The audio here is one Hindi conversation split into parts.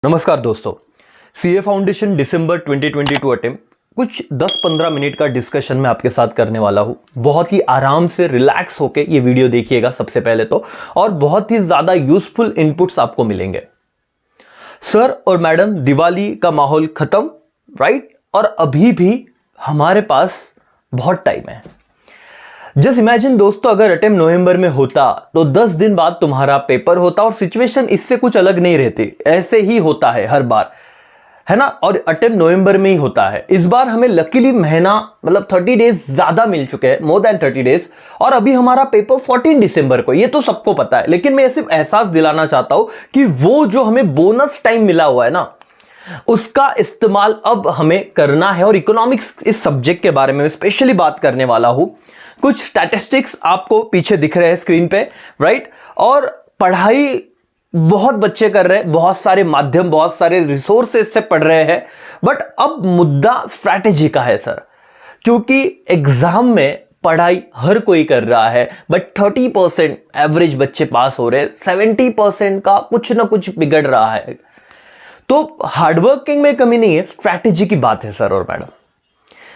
नमस्कार दोस्तों, सीए फाउंडेशन दिसंबर 2022 अटेम्प्ट कुछ 10-15 मिनट का डिस्कशन मैं आपके साथ करने वाला हूं। बहुत ही आराम से रिलैक्स होके ये वीडियो देखिएगा सबसे पहले तो, और बहुत ही ज़्यादा यूजफुल इनपुट्स आपको मिलेंगे। सर और मैडम, दिवाली का माहौल खत्म, राइट? और अभी भी हमारे पास बहुत टाइम है। जस्ट इमेजिन दोस्तों, अगर अटेम्प्ट नवंबर में होता तो 10 दिन बाद तुम्हारा पेपर होता और सिचुएशन इससे कुछ अलग नहीं रहती। ऐसे ही होता है हर बार, है ना? और अटेम्प्ट नवंबर में ही होता है। इस बार हमें लकीली महीना मतलब 30 डेज ज्यादा मिल चुके हैं, मोर देन 30 डेज। और अभी हमारा पेपर 14 दिसंबर को, ये तो सबको पता है, लेकिन मैं सिर्फ एहसास दिलाना चाहता हूं कि वो जो हमें बोनस टाइम मिला हुआ है ना, उसका इस्तेमाल अब हमें करना है। और इकोनॉमिक्स इस सब्जेक्ट के बारे में स्पेशली बात करने वाला हूं। कुछ स्टैटिस्टिक्स आपको पीछे दिख रहे हैं स्क्रीन पे, राइट? और पढ़ाई बहुत बच्चे कर रहे हैं, बहुत सारे माध्यम, बहुत सारे रिसोर्सेज से पढ़ रहे हैं, बट अब मुद्दा स्ट्रैटेजी का है सर। क्योंकि एग्जाम में पढ़ाई हर कोई कर रहा है, बट 30% एवरेज बच्चे पास हो रहे हैं, 70% का कुछ ना कुछ बिगड़ रहा है। तो हार्डवर्किंग में कमी नहीं है, स्ट्रैटेजी की बात है सर और मैडम।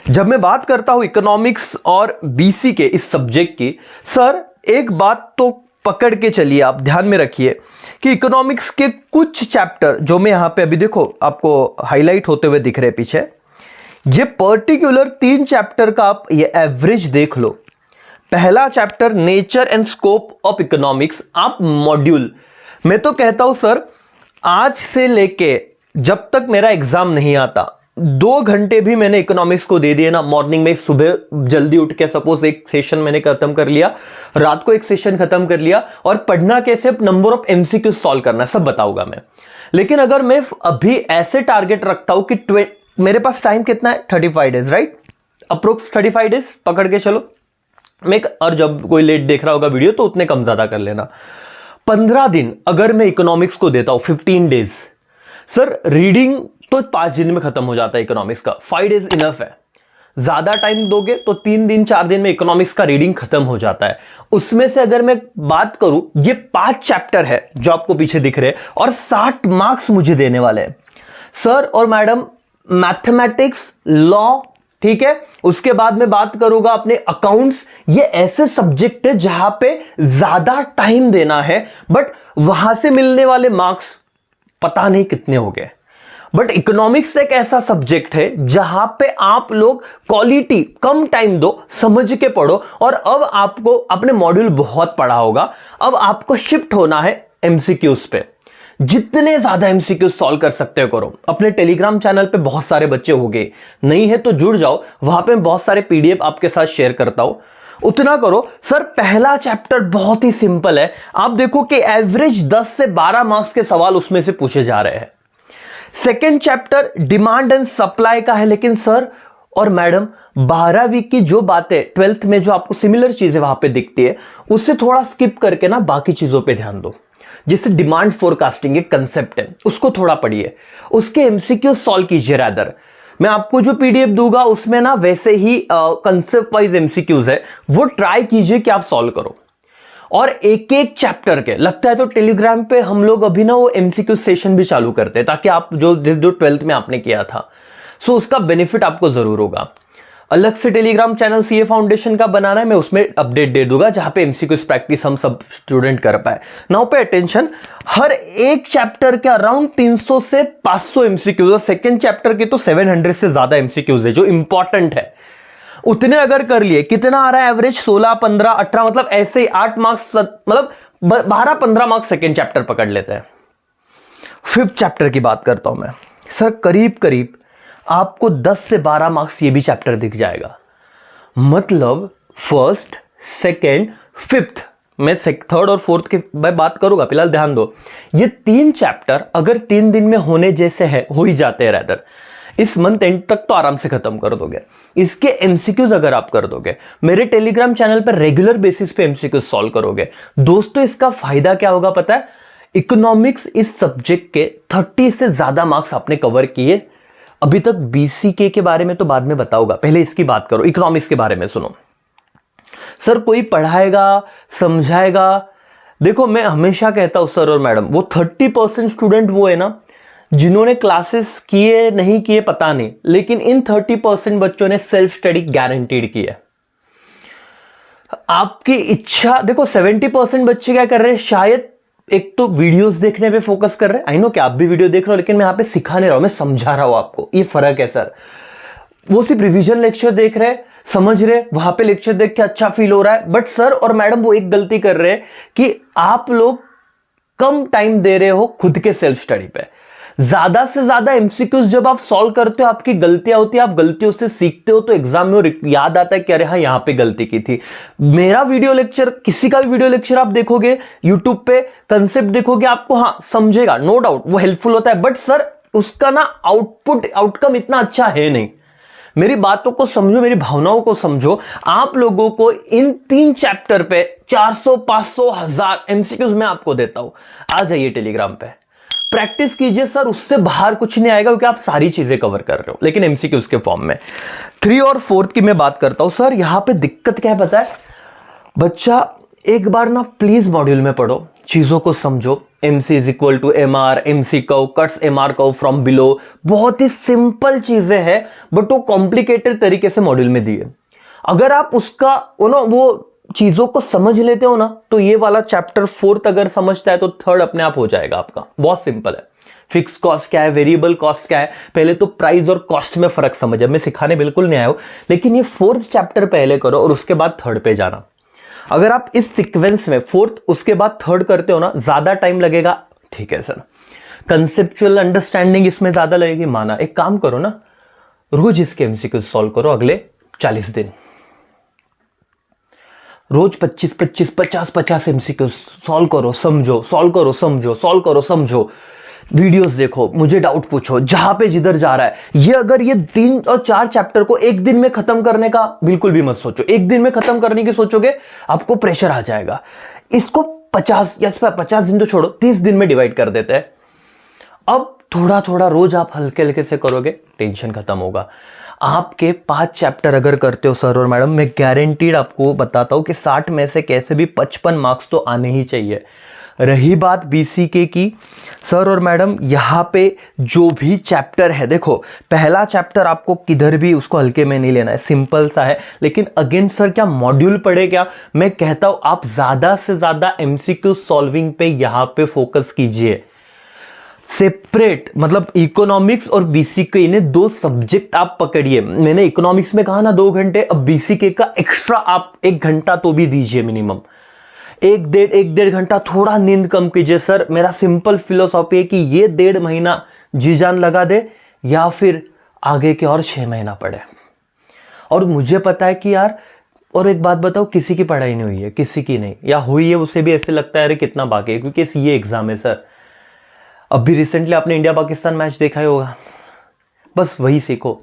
जब मैं बात करता हूं इकोनॉमिक्स और बीसी के इस सब्जेक्ट की, सर एक बात तो पकड़ के चलिए, आप ध्यान में रखिए कि इकोनॉमिक्स के कुछ चैप्टर जो मैं यहां पे अभी देखो आपको हाईलाइट होते हुए दिख रहे हैं पीछे, ये पर्टिकुलर 3 चैप्टर का आप ये एवरेज देख लो। पहला chapter nature and scope of economics, आप मॉड्यूल, मैं तो कहता हूं सर आज से लेके जब तक मेरा एग्जाम नहीं आता 2 घंटे भी मैंने इकोनॉमिक्स को दे दिए ना, मॉर्निंग में सुबह जल्दी उठ के सपोज एक सेशन मैंने खत्म कर लिया, रात को एक सेशन खत्म कर लिया, और पढ़ना कैसे, नंबर ऑफ एमसीक्यू सॉल्व करना, सब बताऊंगा मैं। लेकिन अगर मैं अभी ऐसे टारगेट रखता हूं कि मेरे पास टाइम कितना है, 35 डेज, राइट? अप्रोक्स 35 डेज पकड़ के चलो। और जब कोई लेट देख रहा होगा वीडियो तो उतने कम ज्यादा कर लेना। 15 दिन अगर मैं इकोनॉमिक्स को देता हूं, 15 डेज, सर रीडिंग तो 5 दिन में खत्म हो जाता है इकोनॉमिक्स का। 5 डेज इनफ है। ज्यादा टाइम दोगे तो 3 दिन 4 दिन में इकोनॉमिक्स का रीडिंग खत्म हो जाता है। उसमें से अगर मैं बात करूं, ये 5 चैप्टर है जो आपको पीछे दिख रहे हैं, और 60 मार्क्स मुझे देने वाले हैं सर और मैडम। मैथमेटिक्स, लॉ, ठीक है, उसके बाद में बात करूंगा अपने अकाउंट्स। ये ऐसे सब्जेक्ट है जहां पे ज्यादा टाइम देना है, बट वहां से मिलने वाले मार्क्स पता नहीं कितने हो गए। बट इकोनॉमिक्स एक ऐसा सब्जेक्ट है जहां पे आप लोग क्वालिटी कम टाइम दो, समझ के पढ़ो। और अब आपको अपने मॉड्यूल बहुत पढ़ा होगा, अब आपको शिफ्ट होना है एमसीक्यूज पे। जितने ज्यादा एमसीक्यू सॉल्व कर सकते हो करो। अपने टेलीग्राम चैनल पे बहुत सारे बच्चे हो गए, नहीं है तो जुड़ जाओ, वहां पे बहुत सारे पीडीएफ आपके साथ शेयर करता हूं, उतना करो। सर पहला चैप्टर बहुत ही सिंपल है, आप देखो कि एवरेज 10 से 12 मार्क्स के सवाल उसमें से पूछे जा रहे हैं। Second chapter demand and supply का है, लेकिन सर और मैडम 12वीं की जो बातें 12th में जो आपको सिमिलर चीजें वहां पे दिखती है, उससे थोड़ा स्किप करके ना बाकी चीजों पे ध्यान दो। जैसे डिमांड फोरकास्टिंग एक कंसेप्ट है, उसको थोड़ा पढ़िए, उसके एमसीक्यू सॉल्व कीजिए। रादर मैं आपको जो पीडीएफ दूंगा उसमें ना वैसे ही कंसेप्ट वाइज एमसीक्यूज है, वो ट्राई कीजिए कि आप सॉल्व करो। और एक एक चैप्टर के लगता है तो टेलीग्राम पे हम लोग अभी ना वो एमसीक्यू सेशन भी चालू करते हैं, ताकि आप जो 12th में आपने किया था, सो उसका बेनिफिट आपको जरूर होगा। अलग से टेलीग्राम चैनल सीए फाउंडेशन का बनाना है, मैं उसमें अपडेट दे दूंगा जहां पे एमसीक्यूज प्रैक्टिस हम सब स्टूडेंट कर पाए। नाउ पे अटेंशन, हर एक चैप्टर के अराउंड 300 से 500 एमसीक्यूज, और सेकेंड चैप्टर के तो 700 से ज्यादा एमसीक्यूज है जो इंपॉर्टेंट है। उतने अगर कर लिए, कितना आ रहा है एवरेज? 16, 15, 18, मतलब ऐसे ही 8 मार्क्स, मतलब 12-15 मार्क्स सेकेंड चैप्टर पकड़ लेते हैं। 5th चैप्टर की बात करता हूं मैं, सर करीब करीब आपको 10 से 12 मार्क्स ये भी चैप्टर दिख जाएगा। मतलब फर्स्ट, सेकेंड, 5th, मैं 3rd और 4th की बात करूंगा, फिलहाल ध्यान दो। ये 3 चैप्टर अगर 3 दिन में होने जैसे है, हो ही जाते हैं रादर, इस मंथ एंड तक तो आराम से खत्म कर दोगे। इसके एमसीक्यूज अगर आप कर दोगे, मेरे टेलीग्राम चैनल पर रेगुलर बेसिस पे एमसीक्यूज सॉल्व करोगे दोस्तों, इसका फायदा क्या होगा पता है? इकोनॉमिक्स इस सब्जेक्ट के 30 से ज्यादा मार्क्स आपने कवर किए अभी तक। बीसीके के बारे में तो बाद में बताऊंगा, पहले इसकी बात करो, इकोनॉमिक्स के बारे में सुनो। सर कोई पढ़ाएगा, समझाएगा, देखो मैं हमेशा कहता हूं सर और मैडम, वो 30% स्टूडेंट वो है ना जिन्होंने क्लासेस किए नहीं किए पता नहीं, लेकिन इन 30% बच्चों ने सेल्फ स्टडी गारंटीड की है। आपकी इच्छा देखो, 70% बच्चे क्या कर रहे हैं, शायद एक तो वीडियोस देखने पे फोकस कर रहे हैं। आई नो कि आप भी वीडियो देख रहे हो, लेकिन मैं यहां पे सिखा नहीं रहा हूं, मैं समझा रहा हूं आपको, ये फर्क है सर। वो सिर्फ रिवीजन लेक्चर देख रहे, समझ रहे, वहां पे लेक्चर देख के अच्छा फील हो रहा है, बट सर और मैडम वो एक गलती कर रहे हैं कि आप लोग कम टाइम दे रहे हो खुद के सेल्फ स्टडी पे। ज्यादा से ज्यादा एमसीक्यूज जब आप सॉल्व करते हो, आपकी गलतियां होती है, आप गलतियों से सीखते हो, तो एग्जाम में याद आता है कि अरे हाँ यहां पे गलती की थी। मेरा वीडियो लेक्चर, किसी का भी वीडियो लेक्चर आप देखोगे यूट्यूब पे, कंसेप्ट देखोगे, आपको हाँ समझेगा, नो डाउट वो हेल्पफुल होता है, बट सर उसका ना आउटकम इतना अच्छा है नहीं। मेरी बातों को समझो, मेरी भावनाओं को समझो। आप लोगों को इन 3 चैप्टर पे 400, 500, 1000 एमसीक्यूज मैं आपको देता हूं। आ जाइए टेलीग्राम पे, प्रैक्टिस कीजिए सर, उससे बाहर कुछ नहीं आएगा, क्योंकि आप सारी चीजें कवर कर रहे हो, लेकिन एमसीक्यूज के फॉर्म में। 3 और 4 की मैं बात करता हूं। सर यहां पे दिक्कत क्या है पता है, बच्चा एक बार ना प्लीज मॉड्यूल में पढ़ो, चीजों को समझो। MC is equal to MR, MC curve, cuts MR curve from below, बहुत ही सिंपल चीजें हैं, बट वो कॉम्प्लिकेटेड तरीके से मॉड्यूल में दी है। अगर आप उसका वो चीजों को समझ लेते हो ना, तो ये वाला चैप्टर 4 अगर समझता है तो 3 अपने आप हो जाएगा आपका। बहुत सिंपल है। फिक्स कॉस्ट क्या है, वेरिएबल कॉस्ट क्या है, पहले तो प्राइस और कॉस्ट में फर्क समझ। मैं सिखाने बिल्कुल नहीं आया हूं, लेकिन ये 4th चैप्टर पहले करो और उसके बाद 3rd पे जाना। अगर आप इस सीक्वेंस में 4th उसके बाद 3rd करते हो ना, ज्यादा टाइम लगेगा, ठीक है सर। कंसेप्चुअल अंडरस्टैंडिंग इसमें ज्यादा लगेगी, माना। एक काम करो ना, रोज इसके एमसीक्यू सॉल्व करो अगले 40 दिन। रोज 25-25, 50-50 एमसीक्यू सॉल्व करो, समझो, सॉल्व करो, समझो, सॉल्व करो, समझो। वीडियोस देखो, मुझे डाउट पूछो, जहां पे जिधर जा रहा है। ये अगर ये 3 और 4 चैप्टर को एक दिन में खत्म करने का बिल्कुल भी मत सोचो। एक दिन में खत्म करने की सोचोगे, आपको प्रेशर आ जाएगा। इसको 50 दिन तो छोड़ो, 30 दिन में डिवाइड कर देते हैं। अब थोड़ा थोड़ा रोज आप हल्के हल्के से करोगे, टेंशन खत्म होगा। आपके 5 चैप्टर अगर करते हो सर और मैडम, मैं गारंटीड आपको बताता हूं कि 60 में से कैसे भी 55 मार्क्स तो आने ही चाहिए। रही बात BCK की, सर और मैडम यहां पे जो भी चैप्टर है, देखो पहला चैप्टर आपको किधर भी उसको हल्के में नहीं लेना है, सिंपल सा है। लेकिन अगेन सर क्या मॉड्यूल पढ़े क्या, मैं कहता हूं आप ज्यादा से ज्यादा MCQ सॉल्विंग पे यहां पे फोकस कीजिए। सेपरेट मतलब इकोनॉमिक्स और BCK, इन्हें 2 सब्जेक्ट आप पकड़िए। मैंने इकोनॉमिक्स में कहा ना 2 घंटे, अब BCK का एक्स्ट्रा आप 1 घंटा तो भी दीजिए मिनिमम। 1-1.5 घंटा थोड़ा नींद कम कीजिए। सर मेरा सिंपल फिलोसॉफी है कि ये 1.5 महीना जी जान लगा दे, या फिर आगे के और 6 महीना पढ़े। और मुझे पता है कि यार, और एक बात बताओ, किसी की पढ़ाई नहीं हुई है, किसी की नहीं, या हुई है उसे भी ऐसे लगता है अरे कितना बाकी है, क्योंकि ये एग्जाम है सर। अभी रिसेंटली आपने इंडिया पाकिस्तान मैच देखा ही होगा, बस वही सीखो।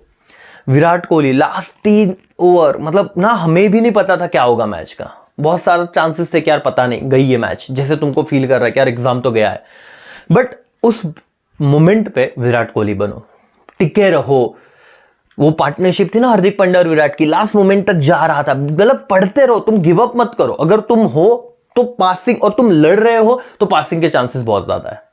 विराट कोहली लास्ट 3 ओवर, मतलब ना हमें भी नहीं पता था क्या होगा मैच का, बहुत सारे चांसेस थे कि यार पता नहीं, गई ये मैच, जैसे तुमको फील कर रहा है कि यार एग्जाम तो गया है, बट उस मोमेंट पे विराट कोहली बनो, टिके रहो। वो पार्टनरशिप थी ना हार्दिक पांड्या और विराट की, लास्ट मोमेंट तक जा रहा था। मतलब पढ़ते रहो, तुम गिव अप मत करो। अगर तुम हो तो पासिंग, और तुम लड़ रहे हो तो पासिंग के चांसेस बहुत ज्यादा है।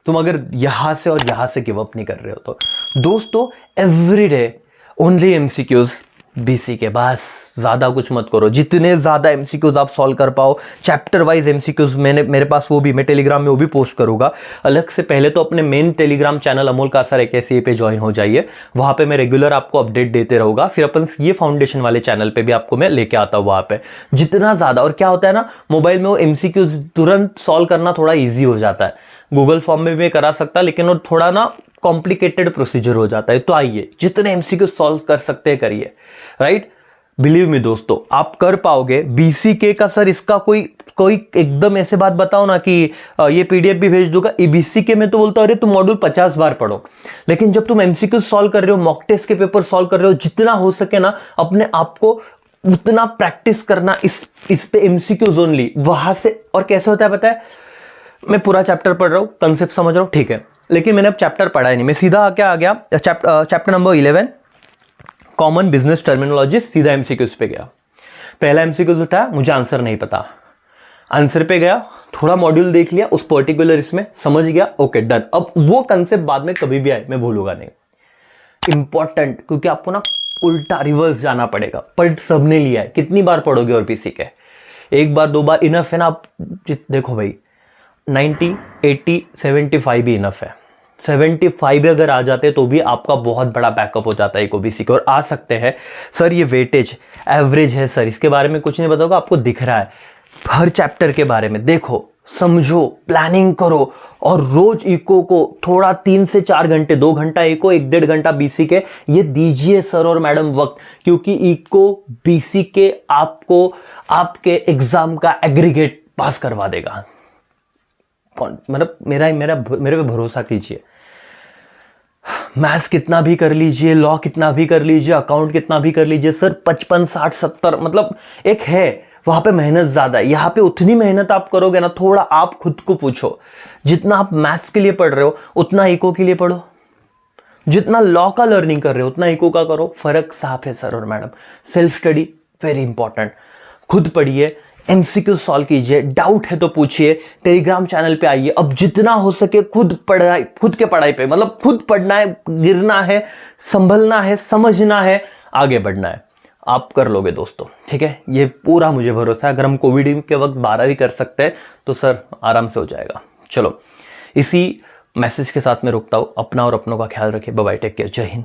तुम अगर यहां से और यहां से गिव अप नहीं कर रहे हो तो। दोस्तों every day only MCQs BCK, बस ज्यादा कुछ मत करो। जितने ज्यादा MCQs आप सॉल्व कर पाओ, चैप्टर वाइज MCQs मेरे पास वो भी मैं टेलीग्राम में वो भी पोस्ट करूंगा अलग से। पहले तो अपने main Telegram channel Amol Kasar AKCA पे ज्वाइन हो जाइए, वहां पे मैं रेगुलर आपको अपडेट देते रहूंगा। फिर अपन ये फाउंडेशन वाले चैनल पे भी आपको मैं लेके आता हूँ वहां पे। जितना ज्यादा, और क्या होता है ना, मोबाइल में वो MCQs तुरंत सॉल्व करना थोड़ा ईजी हो जाता है। गूगल फॉर्म में भी करा सकता, लेकिन वो थोड़ा ना कॉम्प्लिकेटेड प्रोसीजर हो जाता है। तो आइए जितने MCQ सॉल्व कर सकते हैं करिए, राइट। बिलीव मी दोस्तों, आप कर पाओगे। BCK का सर इसका कोई एकदम ऐसे बात बताओ ना कि ये PDF भी भेज दूंगा। BCK में तो बोलता हूं अरे तुम मॉड्यूल 50 बार पढ़ो, लेकिन जब तुम MCQ सॉल्व कर रहे हो, मॉक टेस्ट के पेपर सॉल्व कर रहे हो, जितना हो सके ना अपने आप को उतना प्रैक्टिस करना इस पे MCQs ओनली, वहां से। और कैसे होता है पता है, मैं पूरा चैप्टर पढ़ रहा हूं, कंसेप्ट समझ रहा हूं, ठीक है, लेकिन मैंने अब चैप्टर पढ़ा ही नहीं, मैं सीधा क्या आ गया chapter number 11 common business terminology, सीधा MCQs पे गया। पहला MCQs उठा, मुझे आंसर नहीं पता, आंसर पे गया, थोड़ा मॉड्यूल देख लिया उस पर्टिकुलर इसमें, समझ गया, ओके डन। अब वो कंसेप्ट बाद में कभी भी आए मैं भूलूंगा नहीं। इंपॉर्टेंट, क्योंकि आपको ना उल्टा रिवर्स जाना पड़ेगा, पर सबने लिया है, कितनी बार पढ़ोगे और पीसी के, एक बार दो बार इनफ है ना। आप देखो भाई 90, 80, 75 भी इनफ है। 75 अगर आ जाते तो भी आपका बहुत बड़ा बैकअप हो जाता है एक ओबीसी के। और आ सकते हैं सर ये वेटेज एवरेज है सर, इसके बारे में कुछ नहीं बताओगे, आपको दिख रहा है हर चैप्टर के बारे में देखो, समझो, प्लानिंग करो, और रोज इको को थोड़ा 3 से 4 घंटे, 2 घंटा इको, 1-1.5 घंटा बीसी के ये दीजिए सर और मैडम वक्त, क्योंकि इको बीसी के आपको आपके एग्जाम का एग्रीगेट पास करवा देगा। मतलब मेरे पे भरोसा कीजिए। मैथ्स कितना भी कर लीजिए, लॉ कितना भी कर लीजिए, अकाउंट कितना भी कर लीजिए सर, 55, 60, 70 मतलब एक है वहां पे मेहनत ज्यादा है। यहां पे उतनी मेहनत आप करोगे ना, थोड़ा आप खुद को पूछो, जितना आप मैथ्स के लिए पढ़ रहे हो उतना इको के लिए पढ़ो, जितना लॉ का लर्निंग कर रहे हो उतना इको का करो। फर्क साफ है सर और madam. Self study very important, खुद पढ़िए, एमसीक्यू सॉल्व कीजिए, डाउट है तो पूछिए, टेलीग्राम चैनल पे आइए। अब जितना हो सके खुद पढ़ाई, खुद के पढ़ाई पे, मतलब खुद पढ़ना है, गिरना है, संभलना है, समझना है, आगे बढ़ना है, आप कर लोगे दोस्तों, ठीक है। ये पूरा मुझे भरोसा है। अगर हम कोविड के वक्त 12 भी कर सकते हैं तो सर आराम से हो जाएगा। चलो इसी मैसेज के साथ मैं रुकता हूँ। अपना और अपनों का ख्याल रखिए। बाय बाय, टेक केयर, जय हिंद।